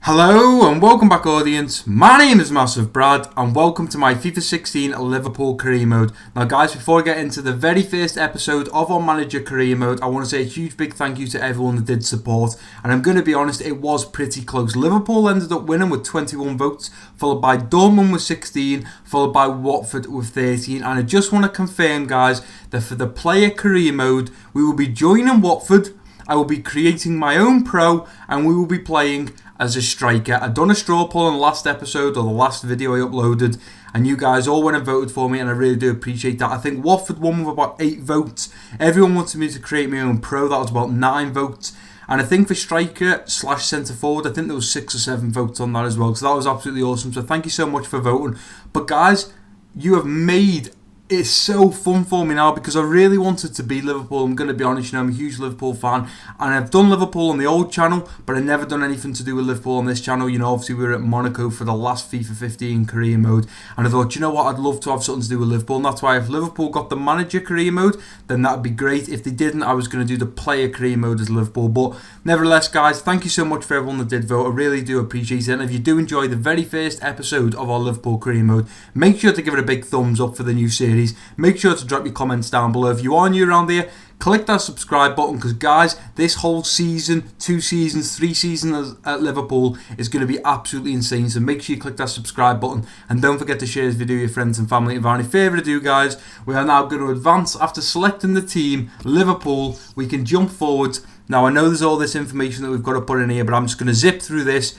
Hello and welcome back, audience. My name is MassiveBrad and welcome to my FIFA 16 Liverpool career mode. Now guys, before I get into the very first episode of our manager career mode, I want to say a huge big thank you to everyone that did support, and I'm going to be honest, it was pretty close. Liverpool ended up winning with 21 votes, followed by Dortmund with 16, followed by Watford with 13, and I just want to confirm guys that for the player career mode, we will be joining Watford. I will be creating my own pro and we will be playing as a striker. I've done a straw poll in the last episode or the last video I uploaded, and you guys all went and voted for me, and I really do appreciate that. I think Watford won with about 8 votes. Everyone wanted me to create my own pro. That was about 9 votes. And I think for striker / centre forward, I think there was 6 or 7 votes on that as well. So that was absolutely awesome. So thank you so much for voting. But guys, you have made it's so fun for me now because I really wanted to be Liverpool. I'm going to be honest, I'm a huge Liverpool fan, and I've done Liverpool on the old channel, but I've never done anything to do with Liverpool on this channel. Obviously we were at Monaco for the last FIFA 15 career mode, and I thought, you know what, I'd love to have something to do with Liverpool, and that's why if Liverpool got the manager career mode, then that'd be great. If they didn't, I was going to do the player career mode as Liverpool. But nevertheless, guys, thank you so much for everyone that did vote. I really do appreciate it, and if you do enjoy the very first episode of our Liverpool career mode, make sure to give it a big thumbs up for the new series. Make sure to drop your comments down below. If you are new around here, click that subscribe button, because guys, this whole season, 2 seasons, 3 seasons at Liverpool is going to be absolutely insane. So make sure you click that subscribe button, and don't forget to share this video with your friends and family. Without any further ado guys, we are now going to advance. After selecting the team, Liverpool, we can jump forward. Now I know there's all this information that we've got to put in here, but I'm just going to zip through this.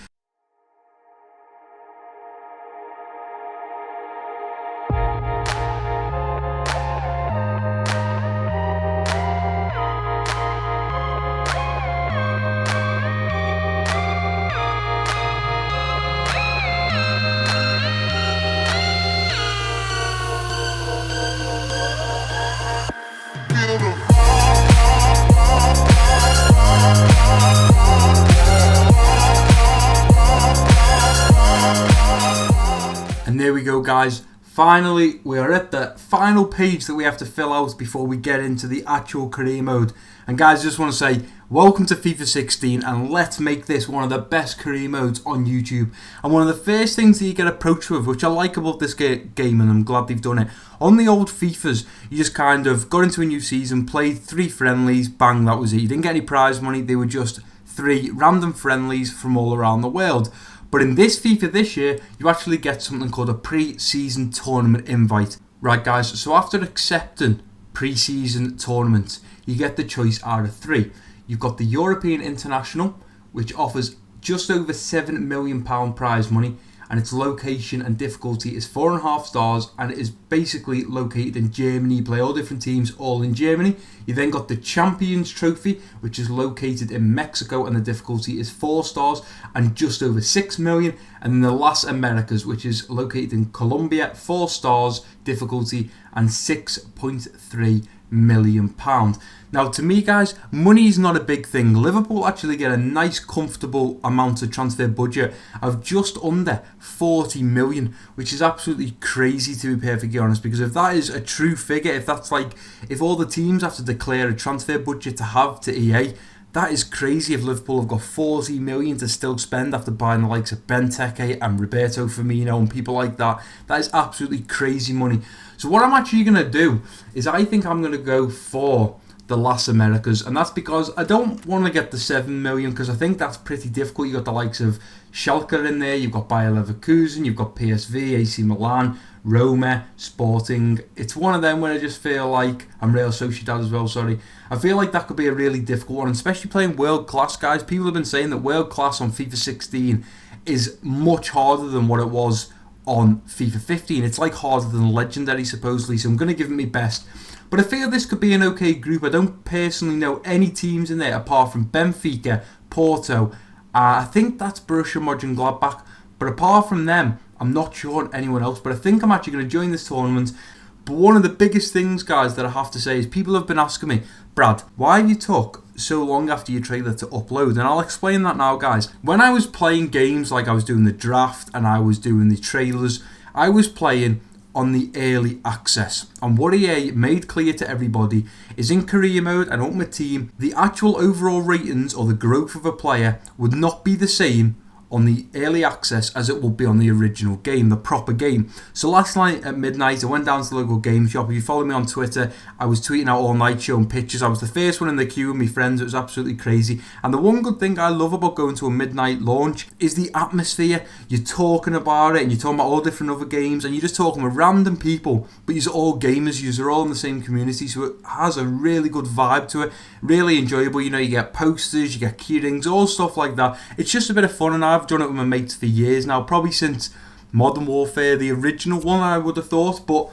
And there we go guys, finally we are at the final page that we have to fill out before we get into the actual career mode. And guys, I just want to say welcome to FIFA 16, and let's make this one of the best career modes on YouTube. And one of the first things that you get approached with, which I like about this game, and I'm glad they've done it, on the old FIFAs, you just kind of got into a new season, played 3 friendlies, bang, that was it. You didn't get any prize money, they were just 3 random friendlies from all around the world. But in this FIFA this year, you actually get something called a pre-season tournament invite. Right guys, so after accepting pre-season tournaments, you get the choice out of 3. You've got the European International, which offers just over £7 million prize money, and its location and difficulty is 4.5 stars, and it is basically located in Germany. You play all different teams all in Germany. You then got the Champions Trophy, which is located in Mexico, and the difficulty is 4 stars and just over 6 million. And then the Las Americas, which is located in Colombia, 4 stars, difficulty and £6.3 million. Now to me guys, money is not a big thing. Liverpool actually get a nice comfortable amount of transfer budget of just under 40 million, which is absolutely crazy to be perfectly honest, because if that is a true figure, if that's like, if all the teams have to declare a transfer budget to have to EA, that is crazy. If Liverpool have got 40 million to still spend after buying the likes of Benteke and Roberto Firmino and people like that, that is absolutely crazy money. So what I'm actually going to do is I think I'm going to go for the Las Americas, and that's because I don't want to get the 7 million, because I think that's pretty difficult. You've got the likes of Schalke in there, you've got Bayer Leverkusen, you've got PSV, AC Milan, Roma, Sporting. It's one of them where I just feel like, I'm Real Sociedad as well, sorry. I feel like that could be a really difficult one, especially playing world class, guys. People have been saying that world class on FIFA 16 is much harder than what it was on FIFA 15. It's like harder than legendary supposedly, so I'm going to give it my best. But I feel this could be an okay group. I don't personally know any teams in there apart from Benfica, Porto, I think that's Borussia Mönchengladbach, but apart from them, I'm not sure on anyone else. But I think I'm actually going to join this tournament. But one of the biggest things, guys, that I have to say is people have been asking me, Brad, why have you took so long after your trailer to upload? And I'll explain that now, guys. When I was playing games, like I was doing the draft and I was doing the trailers, I was playing on the early access. And what EA made clear to everybody is in career mode and Ultimate Team, the actual overall ratings or the growth of a player would not be the same on the early access as it will be on the original game, the proper game. So last night at midnight, I went down to the local game shop. If you follow me on Twitter, I was tweeting out all night showing pictures. I was the first one in the queue with my friends. It was absolutely crazy. And the one good thing I love about going to a midnight launch is the atmosphere. You're talking about it and you're talking about all different other games and you're just talking with random people, but you're all gamers, you're all in the same community, so it has a really good vibe to it. Really enjoyable. You know, you get posters, you get key rings, all stuff like that. It's just a bit of fun, and I've done it with my mates for years now, probably since Modern Warfare, the original one, I would have thought, but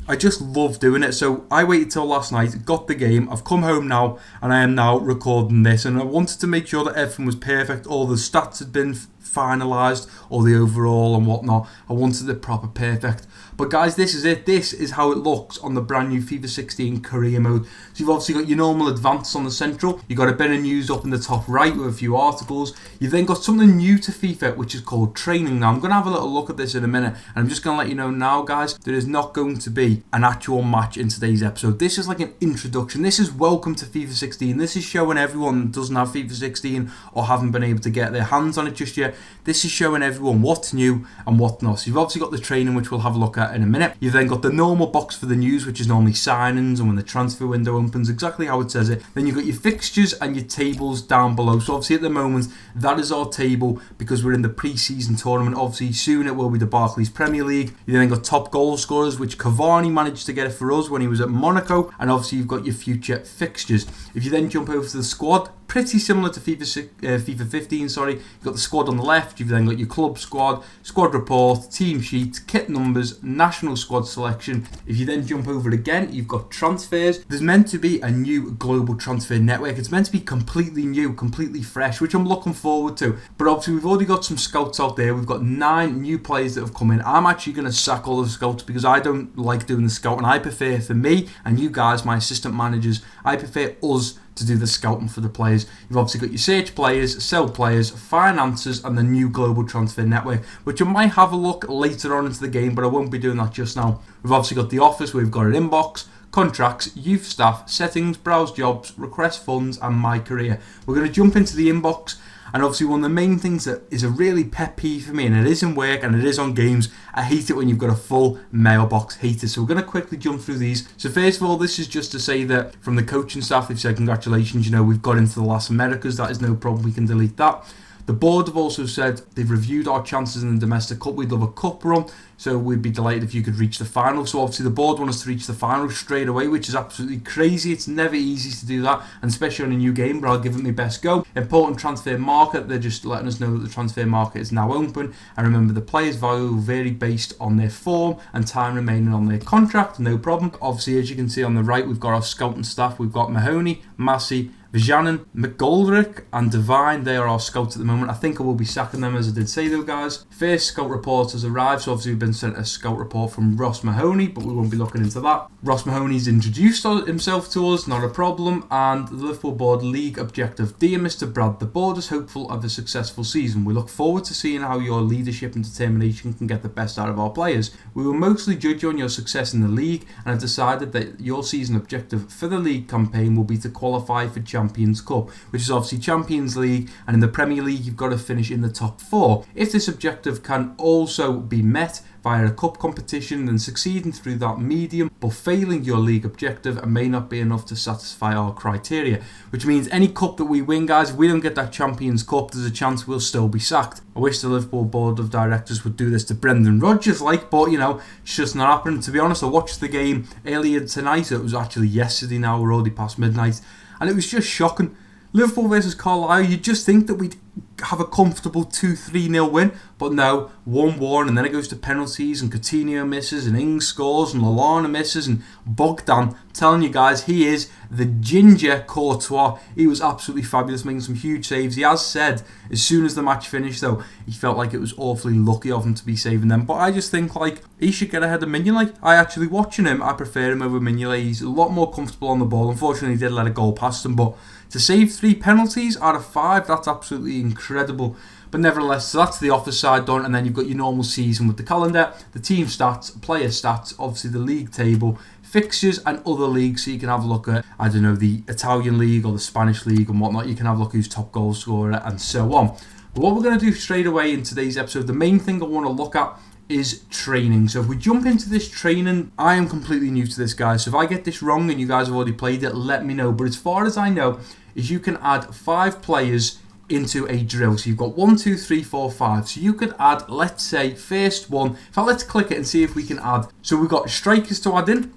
I just love doing it. So I waited till last night, got the game, I've come home now, and I am now recording this, and I wanted to make sure that everything was perfect, all the stats had been finalised, all the overall and whatnot. I wanted it proper perfect. But guys, this is it. This is how it looks on the brand new FIFA 16 career mode. So you've obviously got your normal advance on the central. You've got a bit of news up in the top right with a few articles. You've then got something new to FIFA, which is called training. Now, I'm going to have a little look at this in a minute. And I'm just going to let you know now, guys, there is not going to be an actual match in today's episode. This is like an introduction. This is welcome to FIFA 16. This is showing everyone that doesn't have FIFA 16 or haven't been able to get their hands on it just yet. This is showing everyone what's new and what not. So you've obviously got the training, which we'll have a look at in a minute. You've then got the normal box for the news, which is normally signings and when the transfer window opens, exactly how it says it. Then you've got your fixtures and your tables down below. So obviously at the moment, that is our table because we're in the pre-season tournament. Obviously soon it will be the Barclays Premier League. You then got top goal scorers, which Cavani managed to get it for us when he was at Monaco. And obviously you've got your future fixtures. If you then jump over to the squad, pretty similar to FIFA 15, You've got the squad on the left, you've then got your club squad, squad report, team sheet, kit numbers, national squad selection. If you then jump over again, you've got transfers. There's meant to be a new global transfer network. It's meant to be completely new, completely fresh, which I'm looking forward to. But obviously we've already got some scouts out there. We've got 9 new players that have come in. I'm actually going to sack all the scouts because I don't like doing the scouting. I prefer, for me and you guys, my assistant managers, I prefer us to do the scouting for the players. You've obviously got your search players, sell players, finances, and the new global transfer network, which I might have a look later on into the game, but I won't be doing that just now. We've obviously got the office, we've got an inbox, contracts, youth staff, settings, browse jobs, request funds, and my career. We're going to jump into the inbox. And obviously one of the main things that is a really pet peeve for me, and it is in work and it is on games, I hate it when you've got a full mailbox. Hate it. So we're going to quickly jump through these. So first of all, this is just to say that from the coaching staff, they've said congratulations, we've got into the last Americas. That is no problem. We can delete that. The board have also said they've reviewed our chances in the domestic cup. We'd love a cup run, so we'd be delighted if you could reach the final. So obviously the board want us to reach the final straight away, which is absolutely crazy. It's never easy to do that, and especially on a new game, but I'll give it my best go. Important transfer market, they're just letting us know that the transfer market is now open. And remember, the players' value will vary based on their form and time remaining on their contract, no problem. Obviously, as you can see on the right, we've got our scouting staff. We've got Mahoney, Massey, Vijanin, McGoldrick and Devine. They are our scouts at the moment. I think I will be sacking them, as I did say though, guys. First scout report has arrived, so obviously we've been sent a scout report from Ross Mahoney, but we won't be looking into that. Ross Mahoney's introduced himself to us, not a problem. And the Liverpool board league objective: dear Mr. Brad, the board is hopeful of a successful season. We look forward to seeing how your leadership and determination can get the best out of our players. We will mostly judge you on your success in the league and have decided that your season objective for the league campaign will be to qualify for Champions Cup, which is obviously Champions League, and in the Premier League you've got to finish in the top 4. If this objective can also be met via a cup competition, then succeeding through that medium, but failing your league objective and may not be enough to satisfy our criteria. Which means any cup that we win, guys, if we don't get that Champions Cup, there's a chance we'll still be sacked. I wish the Liverpool board of directors would do this to Brendan Rodgers, but it's just not happening. To be honest, I watched the game earlier tonight. It was actually yesterday now, we're already past midnight, and it was just shocking. Liverpool versus Carlisle, you'd just think that we'd have a comfortable 2-3-0 win, but no, 1-1, and then it goes to penalties, and Coutinho misses, and Ings scores, and Lallana misses, and Bogdan, I'm telling you guys, he is the ginger Courtois. He was absolutely fabulous, making some huge saves. He has said, as soon as the match finished though, he felt like it was awfully lucky of him to be saving them, but I just think he should get ahead of Mignolet. I actually, watching him, I prefer him over Mignolet. He's a lot more comfortable on the ball. Unfortunately, he did let a goal past him, but to save 3 penalties out of 5, that's absolutely incredible. But nevertheless, so that's the office side done, and then you've got your normal season with the calendar, the team stats, player stats, obviously the league table, fixtures and other leagues, so you can have a look at, the Italian league or the Spanish league and whatnot. You can have a look who's top goal scorer and so on. But what we're going to do straight away in today's episode, the main thing I want to look at is training. So if we jump into this training, I am completely new to this, guys. So if I get this wrong and you guys have already played it, let me know. But as far as I know, is you can add 5 players into a drill. So you've got 1, 2, 3, 4, 5. So you could add, let's say, first one. In fact, let's click it and see if we can add. So we've got strikers to add in,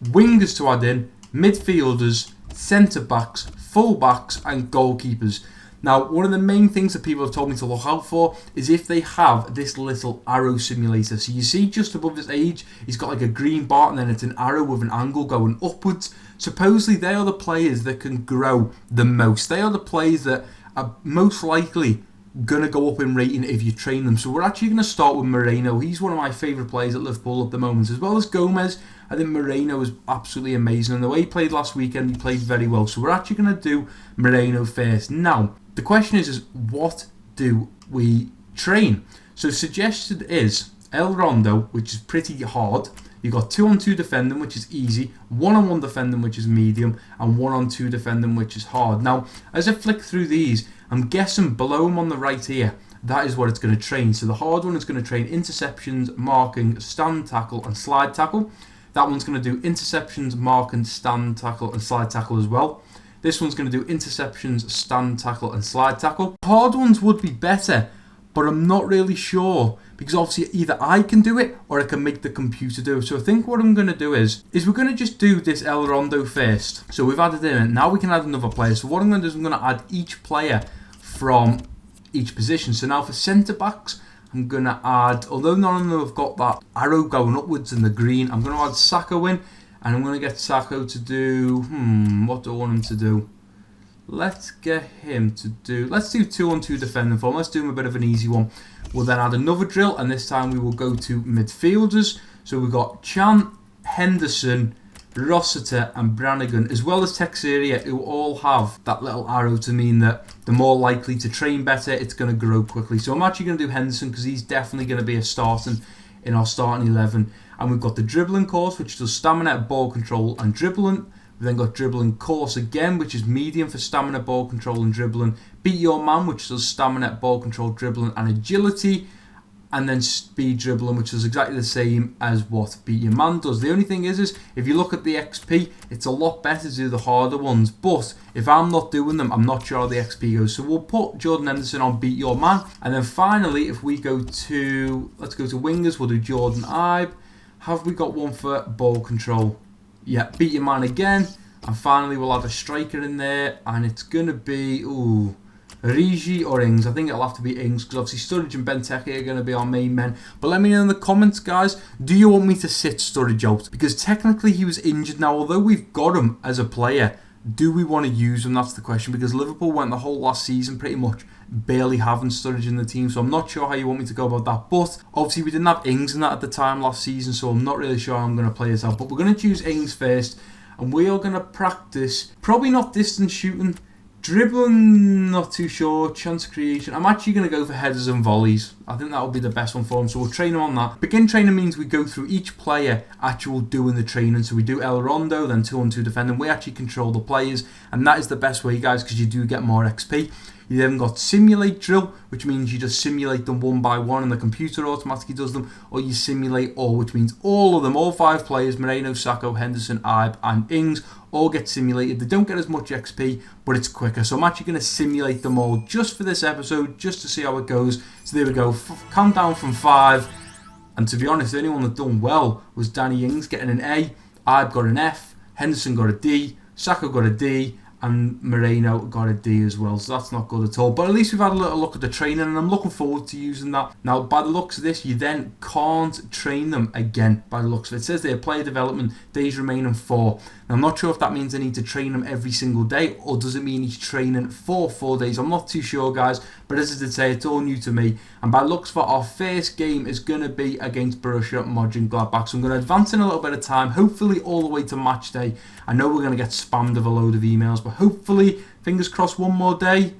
wingers to add in, midfielders, centre backs, full backs, and goalkeepers. Now, one of the main things that people have told me to look out for is if they have this little arrow simulator. So you see just above his age, he's got like a green bar and then it's an arrow with an angle going upwards. Supposedly, they are the players that can grow the most. They are the players that are most likely going to go up in rating if you train them. So we're actually going to start with Moreno. He's one of my favourite players at Liverpool at the moment. As well as Gomez, I think Moreno is absolutely amazing. And the way he played last weekend, he played very well. So we're actually going to do Moreno first. Now, the question is what do we train? So suggested is El Rondo, which is pretty hard. You've got 2-on-2 defending, which is easy, 1-on-1 defending, which is medium, and 1-on-2 defending, which is hard. Now, as I flick through these, I'm guessing below them on the right here, that is what it's going to train. So the hard one is going to train interceptions, marking, stand tackle, and slide tackle. That one's going to do interceptions, marking, stand tackle, and slide tackle as well. This one's going to do interceptions, stand tackle, and slide tackle. Hard ones would be better, but I'm not really sure because obviously either I can do it or I can make the computer do it. So I think what I'm going to do is we're going to just do this El Rondo first. So we've added in it. Now we can add another player. So what I'm going to do is I'm going to add each player from each position. So now for centre backs, I'm going to add, although none of them have got that arrow going upwards in the green, I'm going to add Sacco in. And I'm going to get Sacco to do, what do I want him to do? Let's get him to do, let's do 2-on-2 defending for him. Let's do him a bit of an easy one. We'll then add another drill, and this time we will go to midfielders. So we've got Chan, Henderson, Rossiter, and Brannigan, as well as Texeria, who all have that little arrow to mean that they're more likely to train better, it's going to grow quickly. So I'm actually going to do Henderson because he's definitely going to be a starting in our starting 11. And we've got the dribbling course, which does stamina, ball control, and dribbling. We've then got dribbling course again, which is medium for stamina, ball control, and dribbling. Beat your man, which does stamina, ball control, dribbling, and agility. And then speed dribbling, which is exactly the same as what Beat Your Man does. The only thing is if you look at the XP, it's a lot better to do the harder ones. But if I'm not doing them, I'm not sure how the XP goes. So we'll put Jordan Henderson on Beat Your Man. And then finally, if we go to, let's go to wingers, we'll do Jordan Ibe. Have we got one for ball control? Yeah, Beat Your Man again. And finally, we'll have a striker in there. And it's going to be, Rigi or Ings. I think it'll have to be Ings because obviously Sturridge and Benteke are going to be our main men. But let me know in the comments, guys, do you want me to sit Sturridge out? Because technically he was injured. Now, although we've got him as a player, do we want to use him? That's the question. Because Liverpool went the whole last season pretty much barely having Sturridge in the team. So I'm not sure how you want me to go about that. But obviously we didn't have Ings in that at the time last season. So I'm not really sure how I'm going to play this out. But we're going to choose Ings first. And we are going to practice, probably not distance shooting, dribbling, not too sure, chance creation. I'm actually going to go for headers and volleys. I think that will be the best one for him, so we'll train him on that. Begin training means we go through each player actual doing the training. So we do El Rondo, then 2-on-2 defending. We actually control the players, and that is the best way, guys, because you do get more XP. You then got simulate drill, which means you just simulate them one by one and the computer automatically does them, or you simulate all, which means all of them, all 5 players, Moreno, Sacco, Henderson, Ibe, and Ings, all get simulated. They don't get as much XP, but it's quicker. So I'm actually going to simulate them all just for this episode, just to see how it goes. So there we go, countdown from 5. And to be honest, the only one that done well was Danny Ings getting an A, Ibe got an F, Henderson got a D, Sacco got a D, and Moreno got a D as well, so that's not good at all. But at least we've had a little look at the training, and I'm looking forward to using that. Now, by the looks of this, you then can't train them again, by the looks of it. It says there, player development, days remaining 4. Now, I'm not sure if that means I need to train them every single day, or does it mean he's training for 4 days? I'm not too sure, guys, but as I did say, it's all new to me. And by looks for our first game is going to be against Borussia Mönchengladbach. So I'm going to advance in a little bit of time, hopefully all the way to match day. I know we're going to get spammed of a load of emails, but hopefully, fingers crossed, one more day.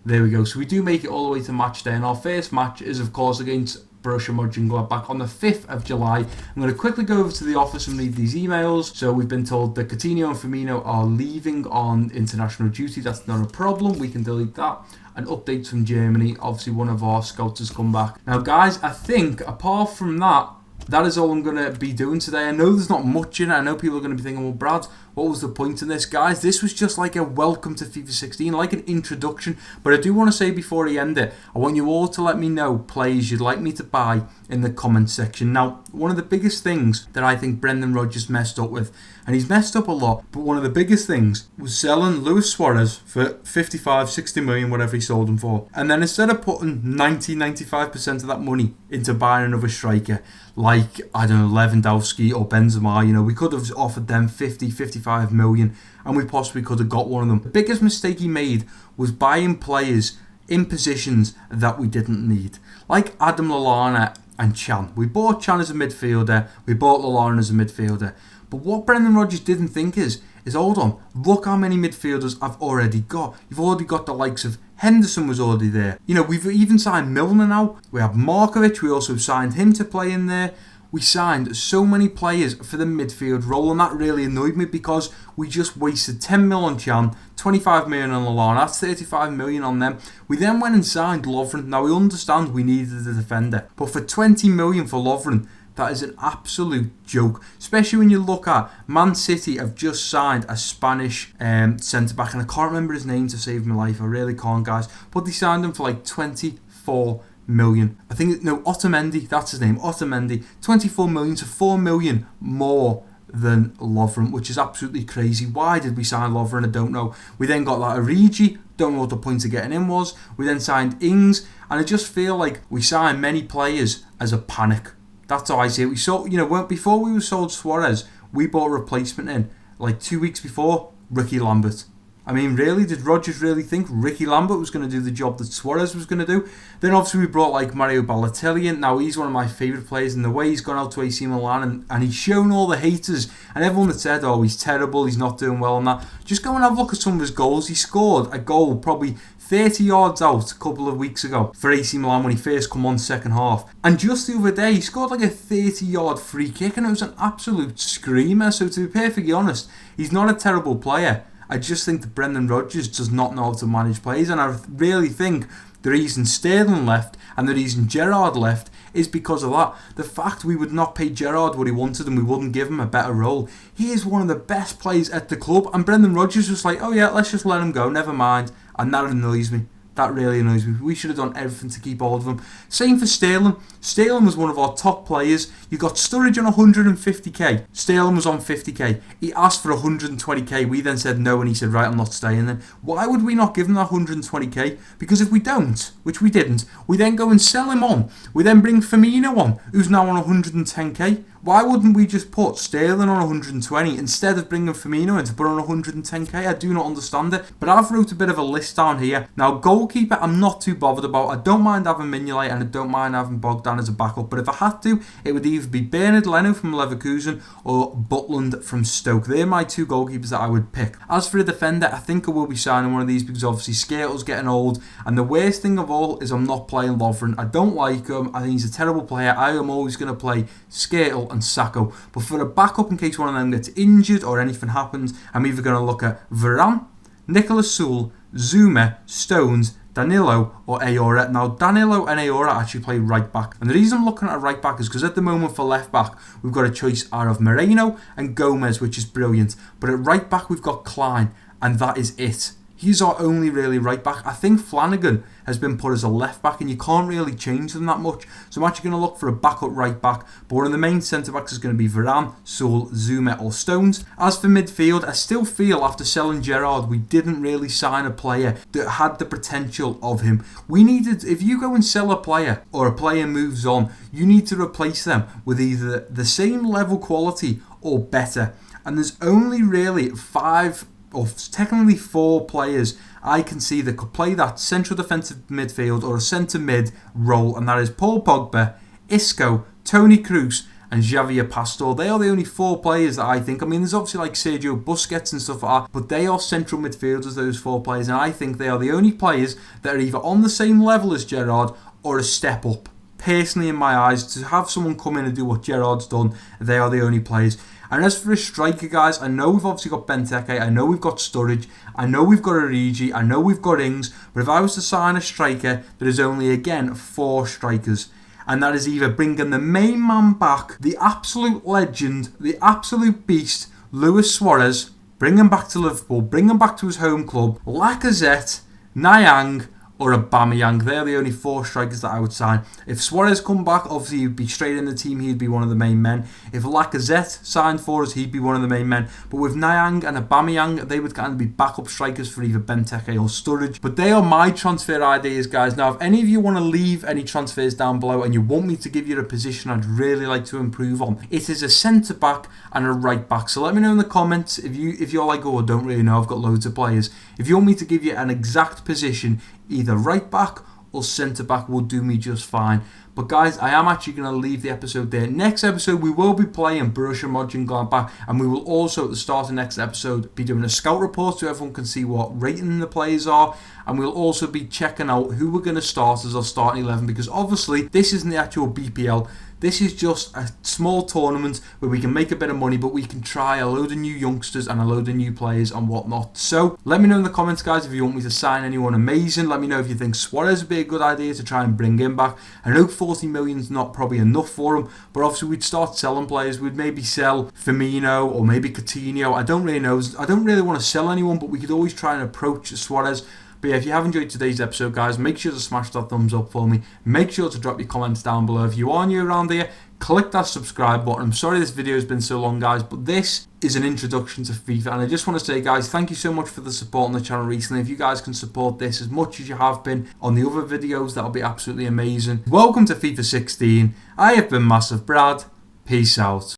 There we go. So we do make it all the way to match day, and our first match is of course against Borussia Mönchengladbach on the 5th of July. I'm going to quickly go over to the office and read these emails. So we've been told that Coutinho and Firmino are leaving on international duty. That's not a problem. We can delete that. And updates from Germany. Obviously, one of our scouts has come back. Now, guys, I think apart from that, that is all I'm going to be doing today. I know there's not much in it. I know people are going to be thinking, well, Brad, what was the point in this? Guys, this was just like a welcome to FIFA 16, like an introduction. But I do want to say before I end it, I want you all to let me know players you'd like me to buy in the comment section. Now, one of the biggest things that I think Brendan Rodgers messed up with, and he's messed up a lot, but one of the biggest things was selling Luis Suarez for 55, 60 million, whatever he sold him for. And then instead of putting 95% of that money into buying another striker, like, I don't know, Lewandowski or Benzema, we could have offered them 50, 55 million, and we possibly could have got one of them. The biggest mistake he made was buying players in positions that we didn't need, like Adam Lallana and Chan. We bought Chan as a midfielder, we bought Lallana as a midfielder. But what Brendan Rodgers didn't think is hold on, look how many midfielders I've already got. You've already got the likes of Henderson was already there. We've even signed Milner now. We have Markovic, we also signed him to play in there. We signed so many players for the midfield role, and that really annoyed me because we just wasted 10 million on Chan, 25 million on Lallana, that's 35 million on them. We then went and signed Lovren. Now, we understand we needed a defender, but for 20 million for Lovren, that is an absolute joke, especially when you look at Man City have just signed a Spanish centre-back, and I can't remember his name to save my life, I really can't, guys, but they signed him for like 24 million. I think, no, Otamendi, that's his name, Otamendi, 24 million to 4 million more than Lovren, which is absolutely crazy. Why did we sign Lovren? I don't know. We then got that Origi, don't know what the point of getting him was. We then signed Ings, and I just feel like we signed many players as a panic. That's how I see it. We saw, before we were sold Suarez, we bought a replacement in, like 2 weeks before, Ricky Lambert. I mean, really, did Rodgers really think Ricky Lambert was going to do the job that Suarez was going to do? Then obviously we brought like Mario Balotelli in. Now he's one of my favourite players, and the way he's gone out to AC Milan and he's shown all the haters and everyone that said, oh, he's terrible, he's not doing well and that. Just go and have a look at some of his goals. He scored a goal probably 30 yards out a couple of weeks ago for AC Milan when he first come on second half. And just the other day, he scored like a 30-yard free kick, and it was an absolute screamer. So to be perfectly honest, he's not a terrible player. I just think that Brendan Rodgers does not know how to manage players, and I really think the reason Sterling left and the reason Gerrard left is because of that. The fact we would not pay Gerrard what he wanted and we wouldn't give him a better role. He is one of the best players at the club, and Brendan Rodgers was like, oh yeah, let's just let him go, never mind. And that annoys me. That really annoys me. We should have done everything to keep hold of him. Same for Sterling. Sterling was one of our top players. You got Sturridge on 150k. Sterling was on 50k. He asked for 120k. We then said no, and he said, right, I'm not staying then. Why would we not give him that 120k? Because if we don't, which we didn't, we then go and sell him on. We then bring Firmino on, who's now on 110k. Why wouldn't we just put Sterling on 120 instead of bringing Firmino in to put on 110k? I do not understand it. But I've wrote a bit of a list down here. Now, goalkeeper, I'm not too bothered about. I don't mind having Mignolet and I don't mind having Bogdan as a backup. But if I had to, it would either be Bernard Leno from Leverkusen or Butland from Stoke. They're my two goalkeepers that I would pick. As for a defender, I think I will be signing one of these because obviously Skrtel's getting old. And the worst thing of all is I'm not playing Lovren. I don't like him. I think he's a terrible player. I am always going to play Skrtel and Sacco. But for a backup, in case one of them gets injured or anything happens, I'm either going to look at Varane, Nicolas Sewell, Zuma, Stones, Danilo or Aora. Now, Danilo and Aora actually play right back. And the reason I'm looking at a right back is because at the moment for left back, we've got a choice out of Moreno and Gomez, which is brilliant. But at right back, we've got Klein, and that is it. He's our only really right back. I think Flanagan has been put as a left back, and you can't really change them that much. So I'm actually going to look for a backup right back. But one of the main centre backs is going to be Varane, Sewell, Zuma or Stones. As for midfield, I still feel after selling Gerrard, we didn't really sign a player that had the potential of him. We needed, if you go and sell a player or a player moves on, you need to replace them with either the same level quality or better. And there's only really 5 or technically 4 players I can see that could play that central defensive midfield or a centre mid role, and that is Paul Pogba, Isco, Toni Kroos and Javier Pastor. They are the only 4 players that I think, I mean, there's obviously like Sergio Busquets and stuff like that, but they are central midfielders, those 4 players, and I think they are the only players that are either on the same level as Gerrard or a step up. Personally, in my eyes, to have someone come in and do what Gerrard's done, they are the only players. And as for a striker, guys, I know we've obviously got Benteke, I know we've got Sturridge, I know we've got Origi, I know we've got Ings, but if I was to sign a striker, there is only, again, 4 strikers. And that is either bringing the main man back, the absolute legend, the absolute beast, Luis Suarez, bring him back to Liverpool, bring him back to his home club, Lacazette, Nyang, or Aubameyang. They're the only 4 strikers that I would sign. If Suarez come back, obviously he'd be straight in the team, he'd be one of the main men. If Lacazette signed for us, he'd be one of the main men. But with Nyang and Aubameyang, they would kind of be backup strikers for either Benteke or Sturridge. But they are my transfer ideas, guys. Now, if any of you want to leave any transfers down below and you want me to give you a position I'd really like to improve on, it is a centre-back and a right-back. So let me know in the comments if you're like, oh, I don't really know, I've got loads of players. If you want me to give you an exact position, either right back or centre back will do me just fine. But guys, I am actually going to leave the episode there. Next episode, we will be playing Borussia Mönchengladbach, and we will also, at the start of next episode, be doing a scout report so everyone can see what rating the players are. And we'll also be checking out who we're going to start as our starting 11, because obviously this isn't the actual BPL. This is just a small tournament where we can make a bit of money, but we can try a load of new youngsters and a load of new players and whatnot. So let me know in the comments, guys, if you want me to sign anyone amazing. Let me know if you think Suarez would be a good idea to try and bring him back. I know 40 million is not probably enough for him, but obviously we'd start selling players. We'd maybe sell Firmino or maybe Coutinho. I don't really know. I don't really want to sell anyone, but we could always try and approach Suarez. But yeah, if you have enjoyed today's episode, guys, make sure to smash that thumbs up for me. Make sure to drop your comments down below. If you are new around here, click that subscribe button. I'm sorry this video has been so long, guys, but this is an introduction to FIFA. And I just want to say, guys, thank you so much for the support on the channel recently. If you guys can support this as much as you have been on the other videos, that'll be absolutely amazing. Welcome to FIFA 16. I have been MassiveBrad. Peace out.